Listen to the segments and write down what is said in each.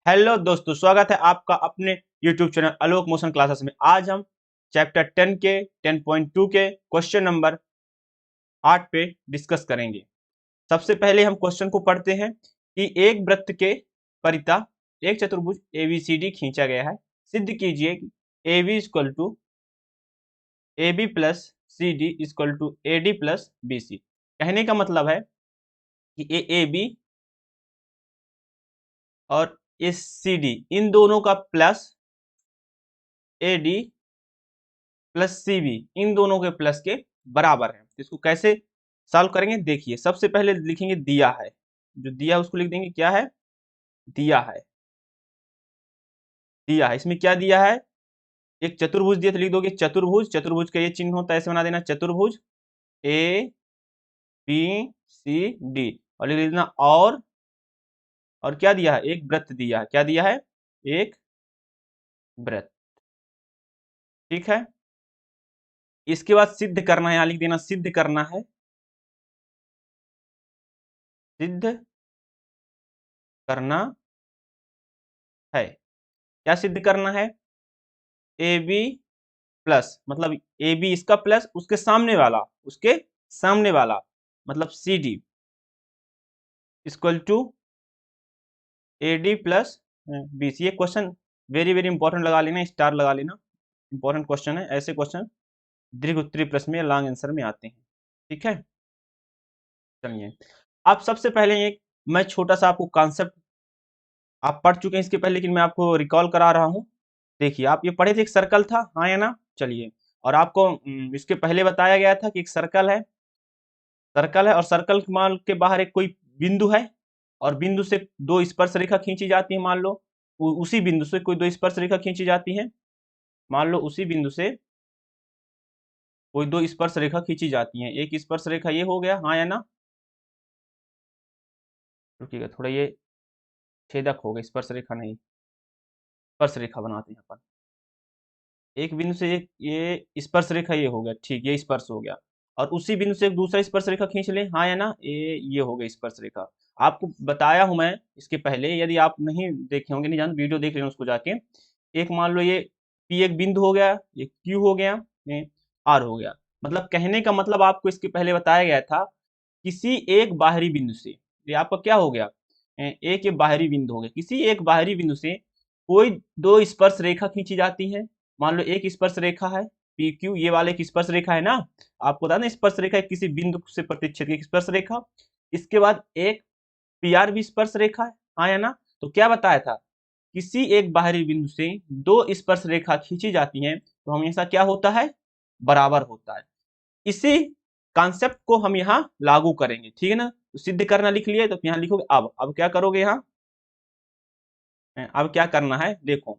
Hello दोस्तों, स्वागत है आपका अपने YouTube चैनल आलोक मोशन क्लासेस में। आज हम चैप्टर 10 के 10.2 के क्वेश्चन नंबर 8 पे डिस्कस करेंगे। सबसे पहले हम क्वेश्चन को पढ़ते हैं कि एक वृत्त के परितः एक चतुर्भुज ABCD खींचा गया है। सिद्ध कीजिए कि AB equal to AB plus CD equal to AD plus BC। कहने का मतलब है कि AB और CD इन दोनों का प्लस AD प्लस CB इन दोनों के प्लस के बराबर है। इसको कैसे सॉल्व करेंगे, देखिए। सबसे पहले लिखेंगे दिया है, जो दिया है उसको लिख देंगे क्या है, दिया है। दिया है, इसमें क्या दिया है, एक चतुर्भुज दिया तो लिख दोगे चतुर्भुज। चतुर्भुज का ये चिन्ह होता है, ऐसे बना देना चतुर्भुज ABCD और लिख देना और क्या दिया है, एक वृत्त दिया है। क्या दिया है, एक वृत्त। ठीक है, इसके बाद सिद्ध करना है, यहां लिख देना सिद्ध करना है। सिद्ध करना है, क्या सिद्ध करना है, AB प्लस मतलब AB इसका प्लस उसके सामने वाला मतलब CD equal to AD plus BC। ये क्वेश्चन वेरी वेरी इंपॉर्टेंट लगा लेना, स्टार लगा लेना, इंपॉर्टेंट क्वेश्चन है। ऐसे क्वेश्चन दीर्घ उत्तरीय प्रश्न में, लॉन्ग आंसर में आते हैं। ठीक है, चलिए। आप सबसे पहले एक मैं छोटा सा आपको कॉन्सेप्ट आप पढ़ चुके हैं इसके पहले, लेकिन मैं आपको रिकॉल करा रहा हूं। देखिए, आप ये पढ़े थे, एक सर्कल था, हाँ या ना। चलिए, और आपको इसके पहले बताया गया था कि एक सर्कल है और सर्कल मान के बाहर एक कोई बिंदु है और बिंदु से दो स्पर्श रेखा खींची जाती है। मान लो उसी बिंदु से कोई दो स्पर्श रेखा खींची जाती है। मान लो उसी बिंदु से कोई दो स्पर्श रेखा खींची जाती है। एक स्पर्श रेखा ये हो गया, हाँ या ना। रुकिएगा थोड़ा, ये छेदक हो गया, स्पर्श रेखा नहीं, स्पर्श रेखा बनाते हैं अपन। एक बिंदु से ये स्पर्श रेखा ये हो गया, ठीक, ये स्पर्श हो गया। और उसी बिंदु से एक दूसरा स्पर्श रेखा खींच ले, हाँ या ना। ये हो गया स्पर्श रेखा। आपको बताया हूं मैं इसके पहले, यदि आप नहीं देखे होंगे, नहीं जान, वीडियो देख लेना उसको जाके। एक मान लो ये P एक बिंदु हो गया, ये Q हो गया, ये R हो गया। मतलब कहने का मतलब आपको इसके पहले बताया गया था, किसी एक बाहरी बिंदु से, ये आपका क्या हो गया, एक ये बाहरी बिंदु हो गया, किसी एक बाहरी बिंदु से कोई दो स्पर्श रेखा खींची जाती है। मान लो एक स्पर्श रेखा है PQ, ये वाले की स्पर्श रेखा है ना। आपको बता दें, स्पर्श रेखा किसी बिंदु से प्रतिच्छेद की स्पर्श रेखा। इसके बाद एक PR भी स्पर्श रेखा है, हाँ या ना। तो क्या बताया था, किसी एक बाहरी बिंदु से दो स्पर्श रेखा खींची जाती हैं तो हमेशा क्या होता है, बराबर होता है। इसी कॉन्सेप्ट को हम यहाँ लागू करेंगे, ठीक है ना। तो सिद्ध करना लिख लिए, तो यहाँ लिखोगे अब क्या करोगे, यहाँ अब क्या करना है, देखो।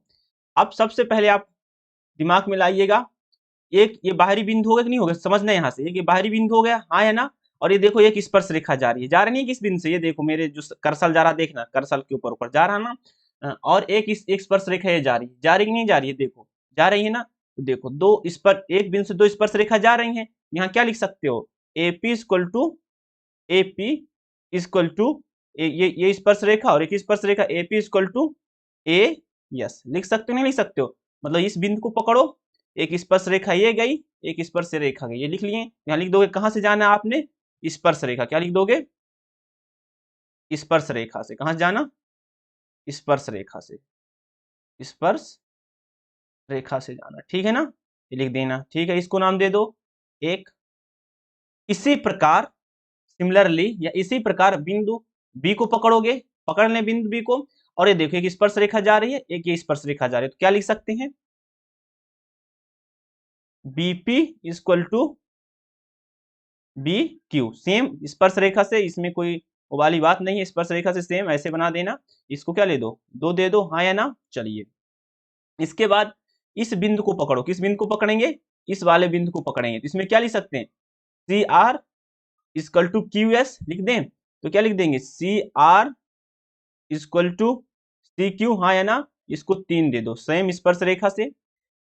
अब सबसे पहले आप दिमाग में लाइएगा, एक ये बाहरी बिंदु हो गया कि नहीं हो गया, समझना है। यहाँ से एक ये बाहरी बिंदु हो गया, हाँ या ना। और ये देखो एक स्पर्श रेखा जा रही है, जा रही है किस बिंदु से, ये देखो मेरे जो कर्सर जा रहा, देखना कर्सर के ऊपर ऊपर जा रहा ना। और एक स्पर्श रेखा ये जा रही है, जा रही नहीं जा रही है, देखो जा रही है ना। तो देखो दो स्पर्श, एक बिंदु से दो स्पर्श रेखा जा रही है। यहाँ क्या लिख सकते हो, AP equal to AP equal to ये स्पर्श रेखा और एक स्पर्श रेखा AP equal to A, yes लिख सकते हो, नहीं लिख सकते हो। मतलब इस बिंदु को पकड़ो, एक स्पर्श रेखा ये गई, एक स्पर्श रेखा गई, ये लिख लिए। यहाँ लिख दोगे कहां से जाना आपने, स्पर्श रेखा, क्या लिख दोगे, स्पर्श रेखा से। कहां से जाना, स्पर्श रेखा से, स्पर्श रेखा से जाना, ठीक है ना। ये लिख देना, ठीक है। इसको नाम दे दो एक। इसी प्रकार सिमिलरली या इसी प्रकार बिंदु बी को पकड़ोगे, पकड़ लें बिंदु बी को, और ये देखो एक स्पर्श रेखा जा रही है, एक ये स्पर्श रेखा जा रही है। तो क्या लिख सकते हैं, BP equal to BQ। Same स्पर्श रेखा से, इसमें कोई वो वाली बात नहीं है, स्पर्श रेखा से सेम ऐसे बना देना। इसको क्या ले दो, दो दे दो, हाँ या ना। चलिए, इसके बाद इस बिंदु को पकड़ो, किस बिंदु को पकड़ेंगे, इस वाले बिंदु को पकड़ेंगे। तो इसमें क्या लिख सकते हैं, CR इक्वल टू QS लिख दें। तो क्या लिख देंगे, CR इक्वल टू CQ, हाँ या ना। इसको 3 दे दो, सेम स्पर्श रेखा से।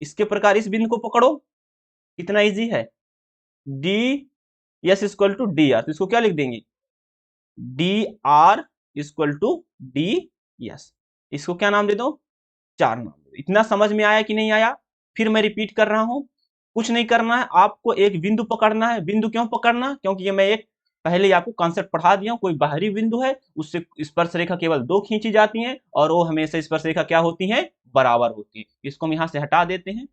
इसके प्रकार इस बिंदु को पकड़ो, कितना इजी है, DS इक्वल टू DR। तो इसको क्या लिख देंगे, DR इक्वल टू DS। इसको क्या नाम दे दो, 4 नाम दे दो। इतना समझ में आया कि नहीं आया? फिर मैं रिपीट कर रहा हूं, कुछ नहीं करना है, आपको एक बिंदु पकड़ना है। बिंदु क्यों पकड़ना? क्योंकि ये मैं एक पहले ही आपको कॉन्सेप्ट पढ़ा दिया हूं। कोई बाहरी बिंदु है, उससे स्पर्श रेखा केवल 2 खींची जाती हैं और वो हमेशा स्पर्श रेखा क्या होती है, बराबर होती है। इसको हम यहां से हटा देते हैं।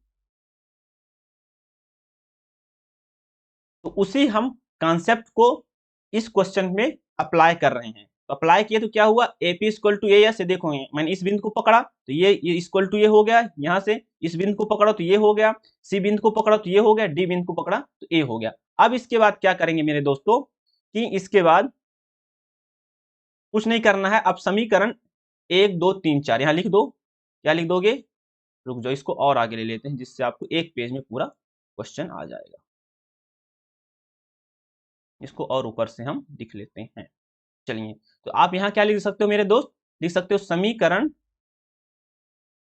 तो उसी हम कॉन्सेप्ट को इस क्वेश्चन में अप्लाई कर रहे हैं। तो अप्लाई किए तो क्या हुआ, AP इक्वल टू ए, से देखो मैंने इस बिंदु को पकड़ा तो ये इक्वल टू ये हो गया, यहां से इस बिंदु को पकड़ा तो ये हो गया, सी बिंदु को पकड़ा तो ये हो गया, डी बिंदु को पकड़ा तो ए हो गया। अब इसके बाद क्या करेंगे मेरे दोस्तों कि इसके बाद कुछ नहीं करना है। अब समीकरण 1 2 3 4 यहां लिख दो। क्या लिख दोगे, रुक जाओ, इसको और आगे ले लेते हैं जिससे आपको एक पेज में पूरा क्वेश्चन आ जाएगा। इसको और ऊपर से हम लिख लेते हैं। चलिए, तो आप यहां क्या लिख सकते हो मेरे दोस्त, लिख सकते हो समीकरण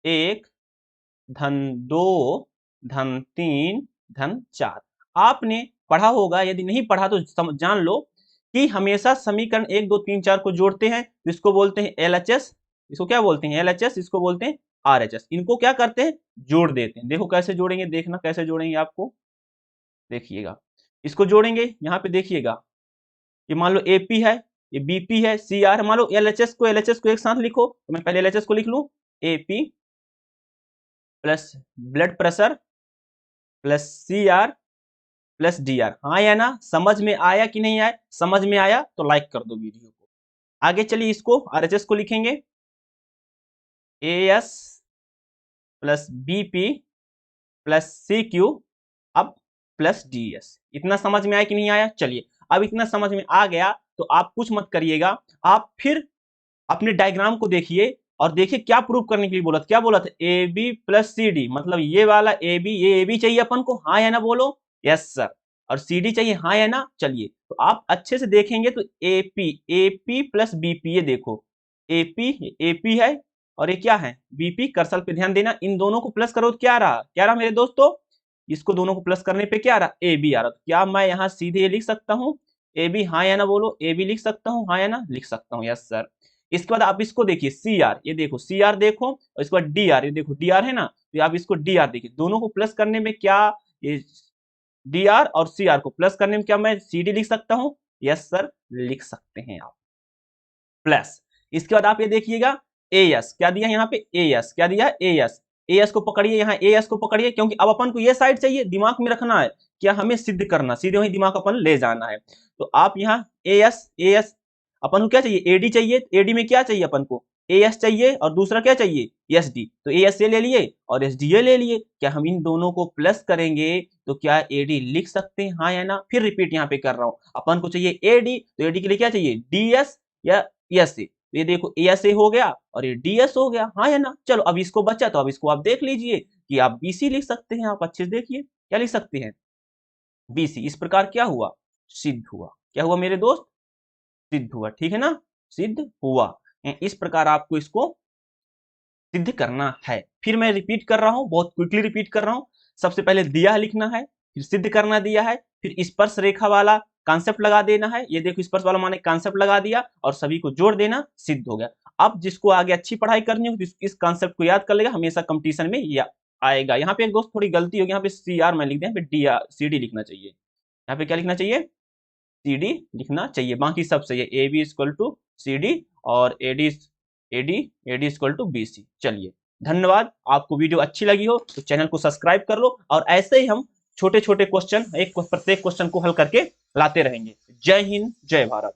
1 धन 2 धन 3 धन 4। आपने पढ़ा होगा, यदि नहीं पढ़ा तो जान लो कि हमेशा समीकरण 1 2 3 4 को जोड़ते हैं तो इसको बोलते हैं LHS। इसको क्या बोलते हैं, LHS। इसको बोलते हैं RHS। इनको क्या करते हैं, जोड़ देते हैं। देखो कैसे जोड़ेंगे, देखना कैसे जोड़ेंगे आपको, देखिएगा। इसको जोड़ेंगे, यहाँ पे देखिएगा, ये मान लो AP है, ये BP है, CR। मान लो LHS को एक साथ लिखो, तो मैं पहले LHS को लिख लूं, AP plus blood pressure plus CR plus DR। हाँ या ना, समझ में आया कि नहीं आया? समझ में आया तो लाइक कर दो वीडियो को। आगे चलिए, इसको RHS को लिखेंगे, AS plus BP plus CQ अब प्लस DS। इतना समझ में आया कि नहीं आया? चलिए, अब इतना समझ में आ गया तो आप कुछ मत करिएगा, आप फिर अपने डायग्राम को देखिए और देखिए क्या प्रूव करने के लिए बोला था। क्या बोला था, AB प्लस CD, मतलब ये वाला AB, ये AB चाहिए अपन को, हाँ या ना बोलो, यस सर। और CD चाहिए, हाँ या ना। चलिए, तो आप अच्छे से देखेंगे तो AP प्लस BP, ये देखो AP है और ये क्या है, BP। कर्सर पे ध्यान देना, इन दोनों को प्लस करो तो क्या रहा, क्या रहा मेरे दोस्तों, इसको दोनों को प्लस करने पे क्या रहा, AB आ रहा। तो क्या मैं यहाँ सीधे ये लिख सकता हूँ AB, हाँ या ना बोलो, AB लिख सकता हूँ, हाँ या ना, लिख सकता हूँ, यस सर। इसके बाद आप इसको देखिए CR, ये देखो CR देखो, और इसके बाद DR, ये देखो DR है ना, तो आप इसको DR देखिए। दोनों को प्लस करने में क्या, ये DR और CR को प्लस करने में क्या मैं CD लिख सकता हूँ, यस सर, लिख सकते हैं आप, प्लस। इसके बाद आप ये देखिएगा AS क्या दिया यहाँ पे, AS क्या दिया, AS को पकड़िए, यहाँ AS को पकड़िए, क्योंकि अब अपन को ये साइड चाहिए, दिमाग में रखना है क्या, हमें सिद्ध करना, सीधे वही दिमाग अपन ले जाना है। तो आप यहाँ AS अपन को क्या चाहिए, AD चाहिए। AD में क्या चाहिए अपन को, AS चाहिए, और दूसरा क्या चाहिए, SD। तो AS ये ले लिए और SD ये ले लिए। क्या हम इन दोनों को प्लस करेंगे तो क्या AD लिख सकते हैं, हाँ या ना? फिर रिपीट यहाँ पे कर रहा हूँ, अपन को चाहिए AD, तो AD के लिए क्या चाहिए, DS या SA। ये देखो ASA हो गया और ये DS हो गया, हाँ या ना। चलो, अब इसको बचा तो अब इसको आप देख लीजिए कि आप BC लिख सकते हैं। आप अच्छे से देखिए, क्या लिख सकते हैं, BC। इस प्रकार क्या हुआ, सिद्ध हुआ। क्या हुआ मेरे दोस्त, सिद्ध हुआ, ठीक है ना, सिद्ध हुआ। इस प्रकार आपको इसको सिद्ध करना है। फिर मैं रिपीट कर रहा हूं, बहुत क्विकली रिपीट कर रहा हूं। सबसे पहले दिया लिखना है, फिर सिद्ध करना दिया है, फिर स्पर्श रेखा वाला कॉन्सेप्ट लगा देना है। ये देखो स्पर्श वाला माने कॉन्सेप्ट लगा दिया और सभी को जोड़ देना, सिद्ध हो गया। अब जिसको आगे अच्छी पढ़ाई करनी हो इस कॉन्सेप्ट को याद कर लेगा, हमेशा कंपटीशन में यह आएगा। यहाँ पे एक दोस्त थोड़ी गलती होगी, यहाँ पे CR मैं लिख दिया, DR CD लिखना चाहिए। यहाँ पे क्या लिखना चाहिए, CD लिखना चाहिए। बाकी सब सही है, AB इक्वल टू CD और AD इक्वल टू BC। चलिए, धन्यवाद। आपको वीडियो अच्छी लगी हो तो चैनल को सब्सक्राइब कर लो, और ऐसे ही हम छोटे छोटे क्वेश्चन, प्रत्येक क्वेश्चन को हल करके लाते रहेंगे। जय हिंद, जय भारत।